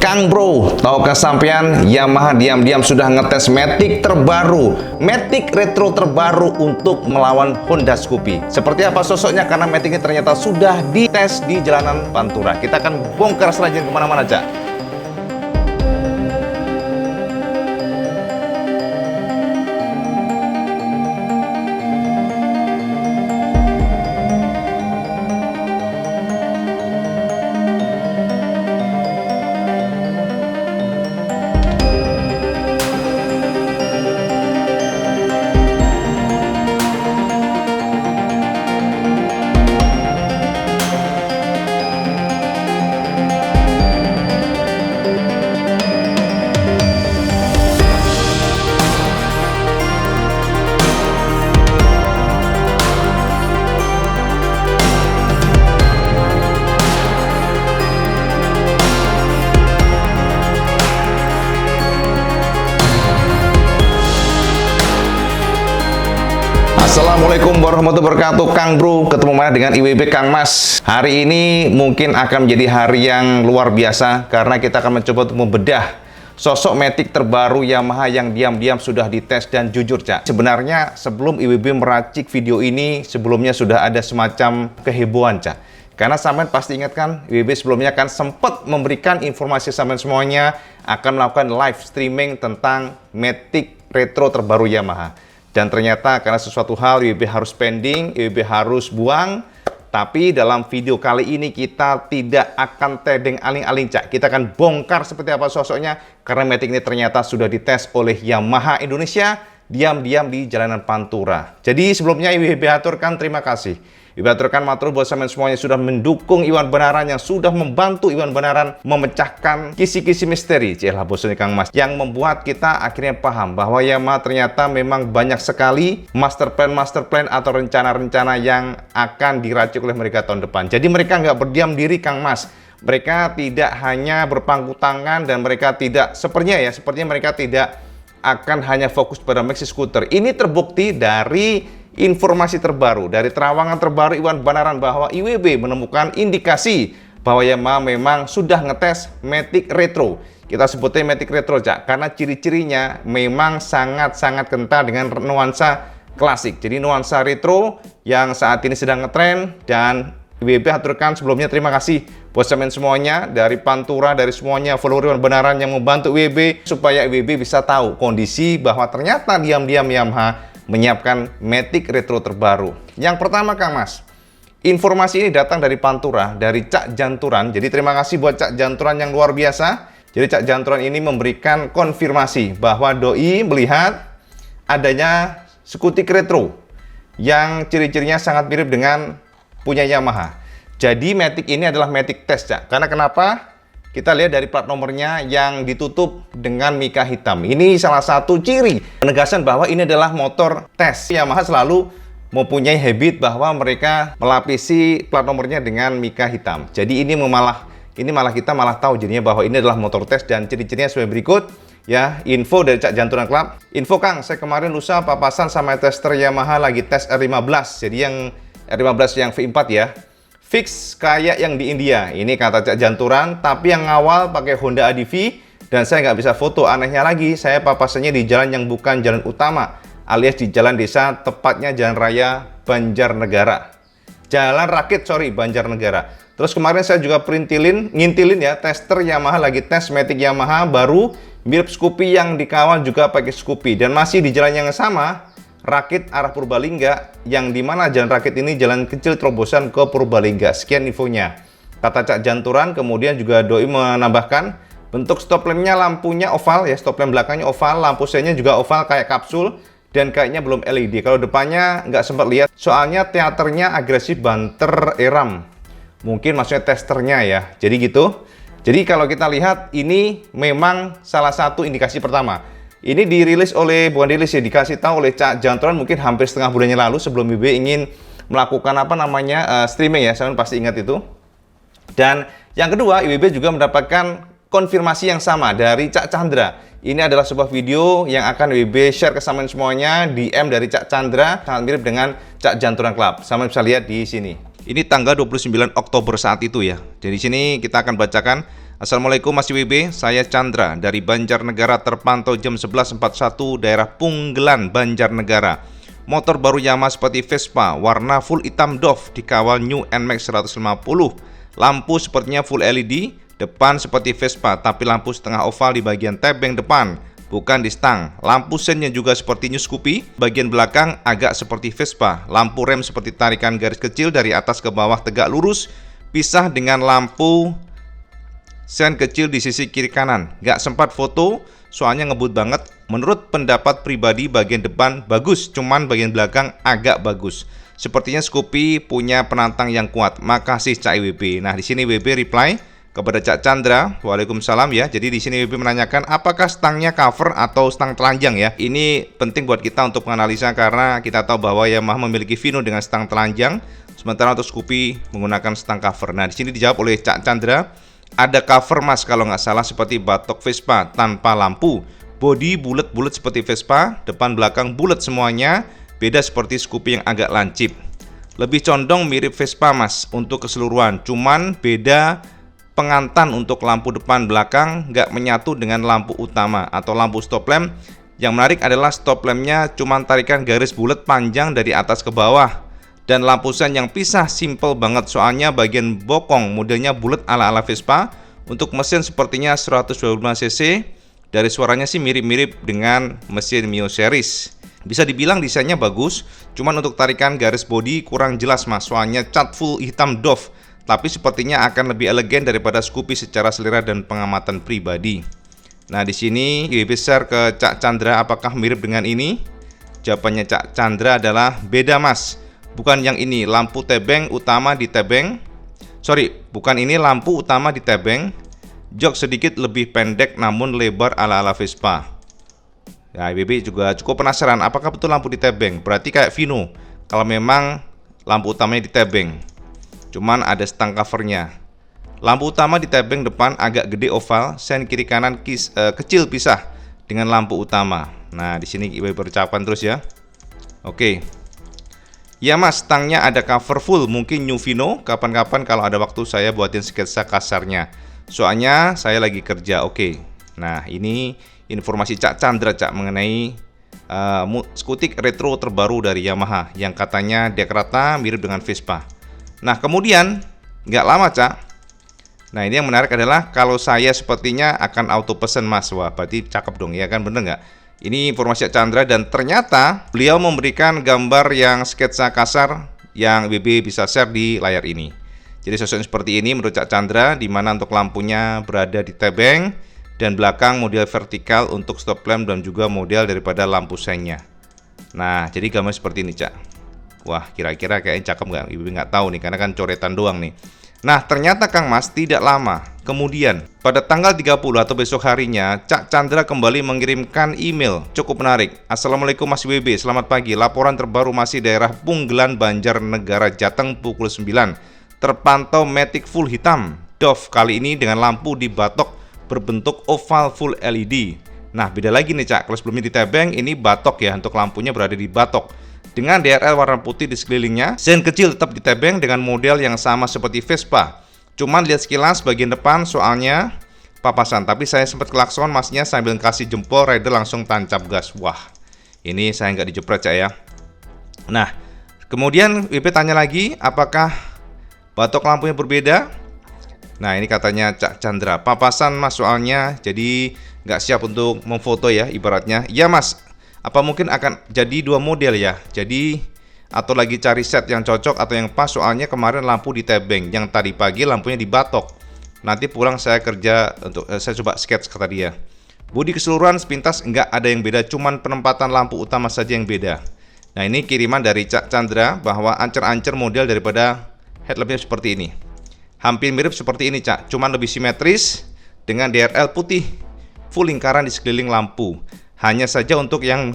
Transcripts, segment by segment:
Kang Bro, tahukah sampean Yamaha diam-diam sudah ngetes Matic terbaru, Matic Retro terbaru untuk melawan Honda Scoopy. Seperti apa sosoknya? Karena Matic ini ternyata sudah dites di jalanan Pantura. Kita akan bongkar selanjutnya kemana-mana, Cak. Assalamualaikum warahmatullahi wabarakatuh, Kang Bro. Ketemu mana dengan IWB Kang Mas. Hari ini mungkin akan menjadi hari yang luar biasa karena kita akan mencoba untuk membedah sosok Matic terbaru Yamaha yang diam-diam sudah dites. Dan jujur, Cak, sebenarnya sebelum IWB meracik video ini, sebelumnya sudah ada semacam kehebohan, Cak. Karena sampean pasti ingat kan, IWB sebelumnya kan sempat memberikan informasi sampean semuanya akan melakukan live streaming tentang Matic Retro terbaru Yamaha. Dan ternyata karena sesuatu hal IWB harus pending, IWB harus buang. Tapi dalam video kali ini kita tidak akan tedeng aling-aling, Cak. Kita akan bongkar seperti apa sosoknya. Karena Matic ini ternyata sudah dites oleh Yamaha Indonesia diam-diam di jalanan Pantura. Jadi sebelumnya IWB aturkan terima kasih. IWB aturkan matur buat sampean semuanya sudah mendukung Iwan Benaran, yang sudah membantu Iwan Benaran memecahkan kisi-kisi misteri, celah bosnya Kang Mas, yang membuat kita akhirnya paham bahwa Yamaha ternyata memang banyak sekali master plan atau rencana-rencana yang akan diracik oleh mereka tahun depan. Jadi mereka nggak berdiam diri, Kang Mas. Mereka tidak hanya berpangku tangan dan mereka tidak, sepertinya mereka tidak akan hanya fokus pada Maxi Scooter. Ini terbukti dari informasi terbaru, dari terawangan terbaru Iwan Benaran, bahwa IWB menemukan indikasi bahwa Yamaha memang sudah ngetes Matic Retro. Kita sebutnya Matic Retro, Cak, karena ciri-cirinya memang sangat-sangat kental dengan nuansa klasik. Jadi nuansa retro yang saat ini sedang ngetren. Dan IWB aturkan sebelumnya terima kasih buat teman semuanya dari Pantura, dari semuanya follower Iwan Benaran yang membantu IWB supaya IWB bisa tahu kondisi bahwa ternyata diam-diam Yamaha menyiapkan Matic Retro terbaru. Yang pertama, Kang Mas, informasi ini datang dari Pantura, dari Cak Janturan. Jadi terima kasih buat Cak Janturan yang luar biasa. Jadi Cak Janturan ini memberikan konfirmasi bahwa doi melihat adanya skutik retro yang ciri-cirinya sangat mirip dengan punya Yamaha. Jadi Matic ini adalah Matic test, Cak. Karena kenapa? Kita lihat dari plat nomornya yang ditutup dengan mika hitam. Ini salah satu ciri penegasan bahwa ini adalah motor tes. Yamaha selalu mempunyai habit bahwa mereka melapisi plat nomornya dengan mika hitam. Jadi ini malah kita malah tahu jadinya bahwa ini adalah motor tes. Dan ciri-cirinya sebagai berikut. Ya, info dari Cak Janturan Club. Info, Kang, saya kemarin lusa papasan sama tester Yamaha lagi tes R15. Jadi yang R15 yang V4 ya. Fix kayak yang di India. Ini kata Cak Janturan, tapi yang awal pakai Honda ADV dan saya nggak bisa foto. Anehnya lagi, saya papasannya di jalan yang bukan jalan utama, alias di jalan desa, tepatnya Jalan Raya Banjarnegara. Jalan Rakit, Banjarnegara. Terus kemarin saya juga ngintilin ya, tester Yamaha lagi tes Matic Yamaha baru, mirip Scoopy yang dikawal juga pakai Scoopy. Dan masih di jalan yang sama, Rakit arah Purbalingga, yang dimana jalan Rakit ini jalan kecil terobosan ke Purbalingga. Sekian infonya kata Cak Janturan. Kemudian juga doi menambahkan bentuk stop lampnya, lampunya oval ya, stop lamp belakangnya oval, lampu senya juga oval kayak kapsul, dan kayaknya belum LED. Kalau depannya nggak sempat lihat, soalnya teaternya agresif banter eram, mungkin maksudnya testernya ya. Jadi gitu. Jadi kalau kita lihat, ini memang salah satu indikasi pertama. Ini dirilis oleh, bukan dirilis ya, dikasih tahu oleh Cak Janturan mungkin hampir setengah bulannya lalu sebelum IWB ingin melakukan streaming ya, saya pasti ingat itu. Dan yang kedua, IWB juga mendapatkan konfirmasi yang sama dari Cak Chandra. Ini adalah sebuah video yang akan IWB share ke sampean semuanya, DM dari Cak Chandra, sangat mirip dengan Cak Janturan Club. Sampean bisa lihat di sini. Ini tanggal 29 Oktober saat itu ya. Jadi sini kita akan bacakan Assalamualaikum Mas IWB, saya Chandra dari Banjarnegara, terpantau jam 11.41 daerah Punggelan, Banjarnegara. Motor baru Yamaha seperti Vespa, warna full hitam doff, dikawal New NMAX 150. Lampu sepertinya full LED, depan seperti Vespa, tapi lampu setengah oval di bagian tebeng depan, bukan di stang. Lampu sennya juga seperti New Scoopy, bagian belakang agak seperti Vespa. Lampu rem seperti tarikan garis kecil dari atas ke bawah tegak lurus, pisah dengan lampu sen kecil di sisi kiri kanan. Gak sempat foto, soalnya ngebut banget. Menurut pendapat pribadi bagian depan bagus, cuman bagian belakang agak bagus. Sepertinya Scoopy punya penantang yang kuat. Makasih Cak IWB. Nah, di sini IWB reply kepada Cak Chandra, waalaikumsalam ya. Jadi di sini IWB menanyakan apakah stangnya cover atau stang telanjang ya. Ini penting buat kita untuk menganalisa karena kita tahu bahwa Yamaha memiliki Vino dengan stang telanjang, sementara untuk Scoopy menggunakan stang cover. Nah, di sini dijawab oleh Cak Chandra, ada cover mas kalau nggak salah seperti batok Vespa tanpa lampu. Bodi bulat-bulat seperti Vespa, depan belakang bulat semuanya. Beda seperti Scoopy yang agak lancip. Lebih condong mirip Vespa mas untuk keseluruhan. Cuman beda pengantan untuk lampu depan belakang nggak menyatu dengan lampu utama atau lampu stop lamp. Yang menarik adalah stop lampnya cuman tarikan garis bulat panjang dari atas ke bawah. Dan lampu sen yang pisah simple banget, soalnya bagian bokong modelnya bulat ala-ala Vespa. Untuk mesin sepertinya 125 cc. Dari suaranya sih mirip-mirip dengan mesin Mio Series. Bisa dibilang desainnya bagus, cuman untuk tarikan garis bodi kurang jelas mas, soalnya cat full hitam doff. Tapi sepertinya akan lebih elegan daripada Scoopy secara selera dan pengamatan pribadi. Nah, di sini IWB share ke Cak Chandra apakah mirip dengan ini? Jawabannya Cak Chandra adalah beda mas. Bukan yang ini, lampu tebeng utama di tebeng. Bukan ini lampu utama di tebeng. Jok sedikit lebih pendek namun lebar ala-ala Vespa. Ya, IWB juga cukup penasaran apakah betul lampu di tebeng. Berarti kayak Vino kalau memang lampu utamanya di tebeng. Cuman ada stang covernya. Lampu utama di tebeng depan agak gede oval, sen kiri kanan kecil pisah dengan lampu utama. Nah, di sini IWB percakapan terus ya. Oke. Ya mas, stangnya ada cover full, mungkin New Vino. Kapan-kapan kalau ada waktu saya buatin sketsa kasarnya. Soalnya saya lagi kerja, oke. Nah, ini informasi Cak Chandra Cak mengenai skutik retro terbaru dari Yamaha yang katanya dek rata mirip dengan Vespa. Nah, kemudian nggak lama Cak. Nah, ini yang menarik adalah kalau saya sepertinya akan auto pesen mas. Wah, berarti cakep dong ya kan, bener nggak? Ini informasi Cak Chandra dan ternyata beliau memberikan gambar yang sketsa kasar yang IWB bisa share di layar ini. Jadi sosok seperti ini menurut Cak Chandra, di mana untuk lampunya berada di tebeng dan belakang model vertikal untuk stop lamp dan juga model daripada lampu sennya. Nah, jadi gambar seperti ini Cak. Wah, kira-kira kayaknya cakep nggak? IWB nggak tahu nih karena kan coretan doang nih. Nah, ternyata Kang Mas tidak lama kemudian pada tanggal 30 atau besok harinya Cak Chandra kembali mengirimkan email cukup menarik. Assalamualaikum Mas IWB, selamat pagi. Laporan terbaru masih daerah Punggelan, Banjarnegara, Jateng pukul 9. Terpantau Matic full hitam doff, kali ini dengan lampu di batok berbentuk oval full LED. Nah, beda lagi nih Cak, kalau sebelumnya di tebeng, ini batok ya, untuk lampunya berada di batok dengan DRL warna putih di sekelilingnya. Sen kecil tetap di tebeng dengan model yang sama seperti Vespa. Cuman lihat sekilas bagian depan soalnya papasan. Tapi saya sempat klakson masnya sambil kasih jempol, rider langsung tancap gas. Wah, ini saya nggak dijepret Cak ya. Nah, kemudian WP tanya lagi apakah batok lampunya berbeda. Nah, ini katanya Cak Chandra, papasan mas soalnya, jadi nggak siap untuk memfoto ya ibaratnya. Iya mas, apa mungkin akan jadi dua model ya? Jadi atau lagi cari set yang cocok atau yang pas, soalnya kemarin lampu di tebeng, yang tadi pagi lampunya di batok. Nanti pulang saya kerja untuk saya coba sketch kata dia. Bodi keseluruhan sepintas nggak ada yang beda, cuman penempatan lampu utama saja yang beda. Nah, ini kiriman dari Cak Chandra bahwa ancer-ancer model daripada headlampnya seperti ini. Hampir mirip seperti ini Cak, cuman lebih simetris dengan DRL putih full lingkaran di sekeliling lampu. Hanya saja untuk yang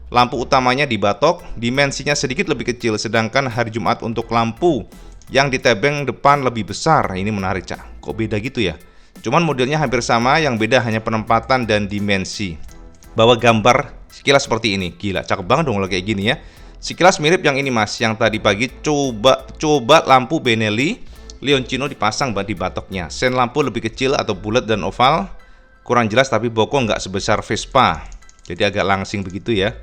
lampu utamanya di batok, dimensinya sedikit lebih kecil, sedangkan hari Jumat untuk lampu yang di tebeng depan lebih besar. Ini menarik Cak, kok beda gitu ya? Cuman modelnya hampir sama, yang beda hanya penempatan dan dimensi. Bawa gambar sekilas seperti ini, gila, cakep banget dong kalau kayak gini ya. Sekilas mirip yang ini mas, yang tadi pagi coba lampu Benelli Leoncino dipasang di batoknya. Sen lampu lebih kecil atau bulat dan oval, kurang jelas tapi bokong nggak sebesar Vespa, jadi agak langsing begitu ya.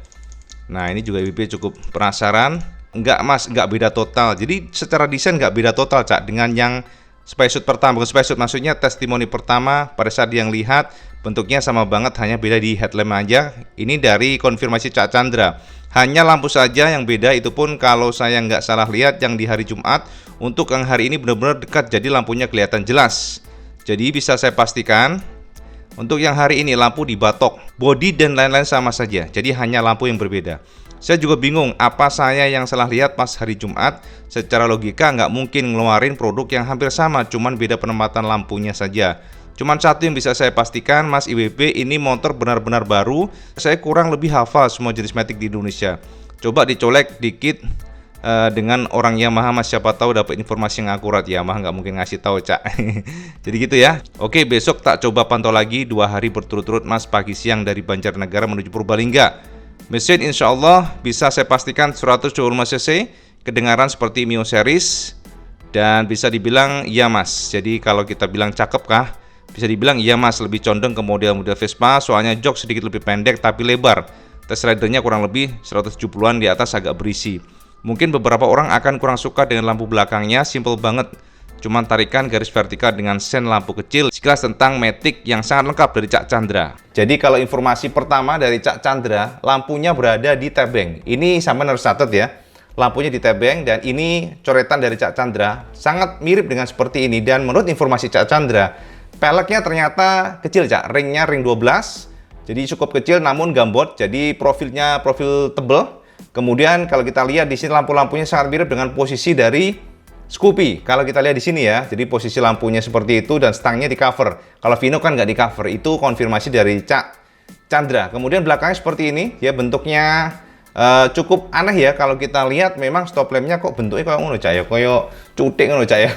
Nah ini juga IWB cukup penasaran. Enggak mas, nggak beda total. Jadi secara desain nggak beda total Cak dengan yang spacesuit pertama. Bukan spacesuit, maksudnya testimoni pertama pada saat yang lihat bentuknya sama banget, hanya beda di headlamp aja. Ini dari konfirmasi Cak Chandra. Hanya lampu saja yang beda, itu pun kalau saya nggak salah lihat yang di hari Jumat. Untuk yang hari ini benar-benar dekat, jadi lampunya kelihatan jelas. Jadi bisa saya pastikan untuk yang hari ini lampu dibatok, bodi dan lain-lain sama saja. Jadi hanya lampu yang berbeda. Saya juga bingung apa saya yang salah lihat pas hari Jumat. Secara logika nggak mungkin ngeluarin produk yang hampir sama, cuman beda penempatan lampunya saja. Cuman satu yang bisa saya pastikan, Mas IWB, ini motor benar-benar baru. Saya kurang lebih hafal semua jenis Matic di Indonesia. Coba dicolek dikit dengan orang Yamaha, Mas, siapa tahu dapat informasi yang akurat. Yamaha nggak mungkin ngasih tahu Cak. Jadi gitu ya. Oke, besok tak coba pantau lagi 2 hari berturut-turut Mas, pagi siang dari Banjarnegara menuju Purbalingga. Mesin insya Allah bisa saya pastikan 125 cc, kedengaran seperti Mio Series, dan bisa dibilang iya Mas. Jadi kalau kita bilang cakep kah? Bisa dibilang iya Mas, lebih condong ke model-model Vespa, soalnya jok sedikit lebih pendek tapi lebar. Test ridernya kurang lebih 170-an, di atas agak berisi. Mungkin beberapa orang akan kurang suka dengan lampu belakangnya, simple banget. Cuman tarikan garis vertikal dengan sen lampu kecil. Sekilas tentang Matic yang sangat lengkap dari Cak Chandra. Jadi kalau informasi pertama dari Cak Chandra, lampunya berada di tebeng. Ini sama harus catat ya. Lampunya di tebeng, dan ini coretan dari Cak Chandra. Sangat mirip dengan seperti ini, dan menurut informasi Cak Chandra, peleknya ternyata kecil Cak. Ringnya ring 12. Jadi cukup kecil namun gambot. Jadi profilnya profil tebel. Kemudian kalau kita lihat di sini lampu-lampunya sangat mirip dengan posisi dari Scoopy. Kalau kita lihat di sini ya, jadi posisi lampunya seperti itu dan stangnya di cover. Kalau Vino kan nggak di cover, itu konfirmasi dari Cak Chandra. Kemudian belakangnya seperti ini, ya bentuknya cukup aneh ya. Kalau kita lihat memang stop lampnya kok bentuknya kayak ngono Cak ya, kayak cutik ngono Cak ya.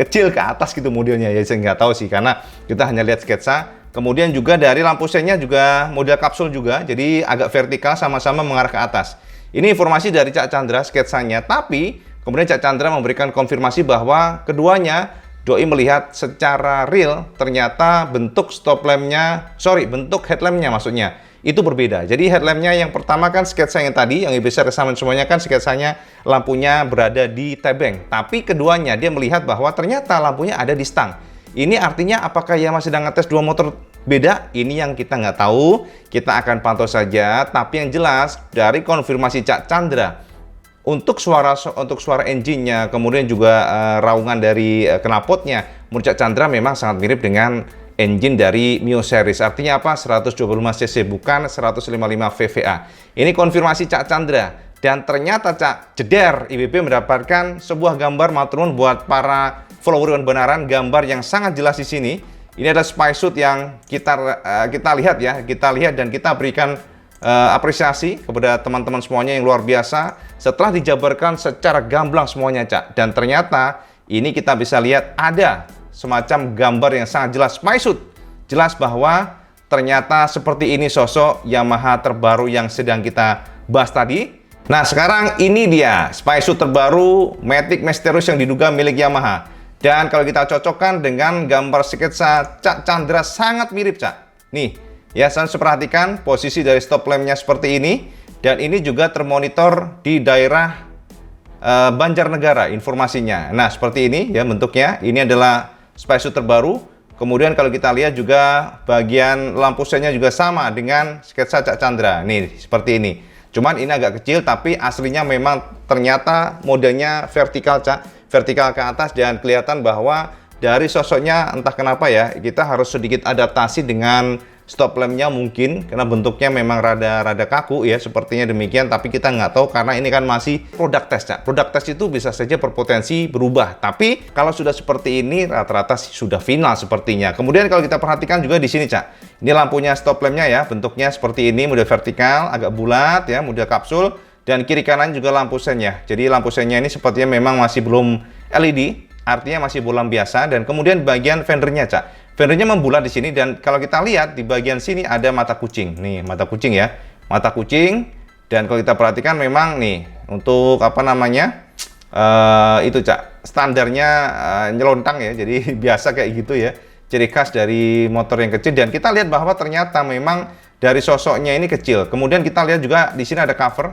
Kecil ke atas gitu modelnya ya, saya nggak tahu sih karena kita hanya lihat sketsa. Kemudian juga dari lampu sennya juga model kapsul juga, jadi agak vertikal sama-sama mengarah ke atas. Ini informasi dari Cak Chandra sketsanya, tapi kemudian Cak Chandra memberikan konfirmasi bahwa keduanya doi melihat secara real ternyata bentuk stop lampnya, bentuk headlampnya maksudnya itu berbeda. Jadi headlampnya yang pertama kan sketsa yang tadi, yang bisa rekaman semuanya kan sketsanya lampunya berada di tebeng. Tapi keduanya dia melihat bahwa ternyata lampunya ada di stang. Ini artinya apakah Yamaha sedang ngetes dua motor beda? Ini yang kita nggak tahu. Kita akan pantau saja. Tapi yang jelas dari konfirmasi Cak Chandra, untuk suara engine-nya, kemudian juga raungan dari knalpotnya, menurut Cak Chandra memang sangat mirip dengan engine dari Mio Series. Artinya apa? 125 cc bukan 155 VVA. Ini konfirmasi Cak Chandra. Dan ternyata Cak Jeder IWB mendapatkan sebuah gambar maturun buat para follower kebenaran, gambar yang sangat jelas di sini. Ini adalah spacesuit yang kita lihat ya, dan kita berikan apresiasi kepada teman-teman semuanya yang luar biasa setelah dijabarkan secara gamblang semuanya Cak. Dan ternyata ini kita bisa lihat ada semacam gambar yang sangat jelas spacesuit. Jelas bahwa ternyata seperti ini sosok Yamaha terbaru yang sedang kita bahas tadi. Nah sekarang ini dia spacesuit terbaru Matic Mysterious yang diduga milik Yamaha. Dan kalau kita cocokkan dengan gambar sketsa Cak Chandra sangat mirip Cak. Nih ya, saya perhatikan posisi dari stop lampnya seperti ini. Dan ini juga termonitor di daerah Banjarnegara informasinya. Nah seperti ini ya bentuknya. Ini adalah spacesuit terbaru. Kemudian kalau kita lihat juga bagian lampu sennya juga sama dengan sketsa Cak Chandra. Nih seperti ini. Cuman ini agak kecil, tapi aslinya memang ternyata modelnya vertikal Cak. Vertikal ke atas, dan kelihatan bahwa dari sosoknya entah kenapa ya, kita harus sedikit adaptasi dengan stop lampnya mungkin karena bentuknya memang rada kaku ya, sepertinya demikian. Tapi kita nggak tahu karena ini kan masih produk test Cak. Produk test itu bisa saja berpotensi berubah, tapi kalau sudah seperti ini rata-rata sudah final sepertinya. Kemudian kalau kita perhatikan juga di sini Cak, ini lampunya stop lampnya ya, bentuknya seperti ini, model vertikal, agak bulat ya, model kapsul. Dan kiri kanan juga lampu sennya. Jadi lampu sennya ini sepertinya memang masih belum LED, artinya masih bolam biasa. Dan kemudian bagian fendernya Cak, fendernya membulat di sini. Dan kalau kita lihat di bagian sini ada mata kucing. Nih mata kucing ya, mata kucing. Dan kalau kita perhatikan memang nih untuk apa namanya, itu Cak, standarnya nyelontang ya, jadi biasa kayak gitu ya, ciri khas dari motor yang kecil. Dan kita lihat bahwa ternyata memang dari sosoknya ini kecil. Kemudian kita lihat juga di sini ada cover,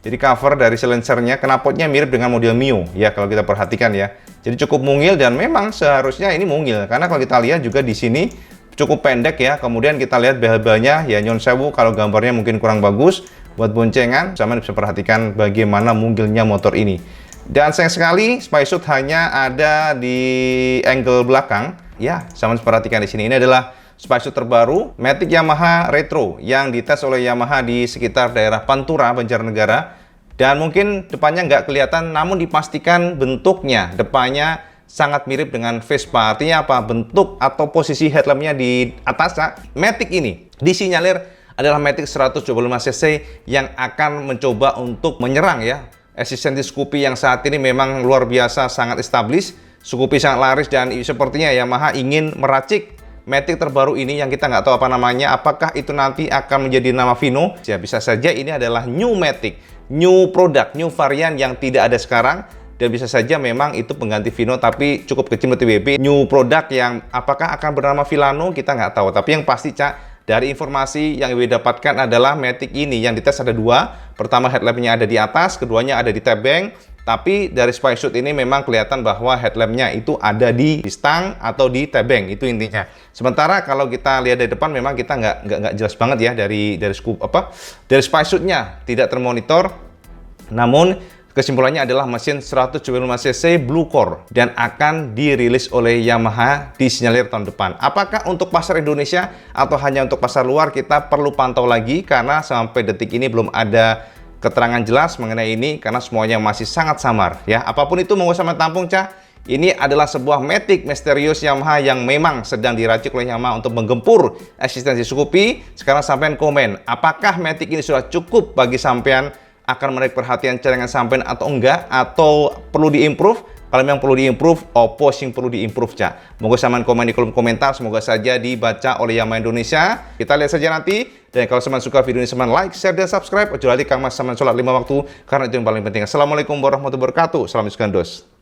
jadi cover dari silencernya, knalpotnya mirip dengan model Mio ya kalau kita perhatikan ya. Jadi cukup mungil, dan memang seharusnya ini mungil karena kalau kita lihat juga di sini cukup pendek ya. Kemudian kita lihat bel-belnya ya, nyon sewu kalau gambarnya mungkin kurang bagus buat boncengan, sama bisa perhatikan bagaimana mungilnya motor ini. Dan sayang sekali Spysuit hanya ada di angle belakang ya. Sama perhatikan di sini, ini adalah Spysuit terbaru Matic Yamaha Retro yang dites oleh Yamaha di sekitar daerah Pantura, Banjarnegara. Dan mungkin depannya nggak kelihatan, namun dipastikan bentuknya depannya sangat mirip dengan Vespa. Artinya apa? Bentuk atau posisi headlampnya di atas Matic ini disinyalir adalah Matic 125cc yang akan mencoba untuk menyerang ya eksistensi Scoopy yang saat ini memang luar biasa sangat established. Scoopy sangat laris, dan sepertinya Yamaha ingin meracik Matic terbaru ini yang kita nggak tahu apa namanya. Apakah itu nanti akan menjadi nama Vino? Ya bisa saja ini adalah new Matic, new product, new varian yang tidak ada sekarang. Dan bisa saja memang itu pengganti Vino tapi cukup kecil untuk WB. New product yang apakah akan bernama Villano kita nggak tahu. Tapi yang pasti Cak, dari informasi yang Ibu dapatkan adalah Matic ini yang dites ada dua. Pertama headlampnya ada di atas, keduanya ada di tabeng. Tapi dari Spysuit ini memang kelihatan bahwa headlampnya itu ada di stang atau di tabeng, itu intinya. Sementara kalau kita lihat dari depan memang kita nggak jelas banget ya dari dari Spysuitnya tidak termonitor. Namun kesimpulannya adalah mesin 125cc Blue Core dan akan dirilis oleh Yamaha disinyalir tahun depan. Apakah untuk pasar Indonesia atau hanya untuk pasar luar, kita perlu pantau lagi karena sampai detik ini belum ada keterangan jelas mengenai ini karena semuanya masih sangat samar ya. Apapun itu monggo sama tampung Cak. Ini adalah sebuah Matic misterius Yamaha yang memang sedang diracik oleh Yamaha untuk menggempur eksistensi Scoopy. Sekarang sampean komen, apakah Matic ini sudah cukup bagi sampean, akan menarik perhatian cadangan sampean atau enggak, atau perlu diimprove? Kalau memang perlu diimprove, opo sing perlu diimprove Cak? Moga sampean komen di kolom komentar, semoga saja dibaca oleh Yamaha Indonesia. Kita lihat saja nanti. Dan kalau sampean suka video ini, sampean like, share, dan subscribe. Ojo lali Kang Mas sampean sholat 5 waktu karena itu yang paling penting. Assalamualaikum warahmatullahi wabarakatuh. Salam Iskandos.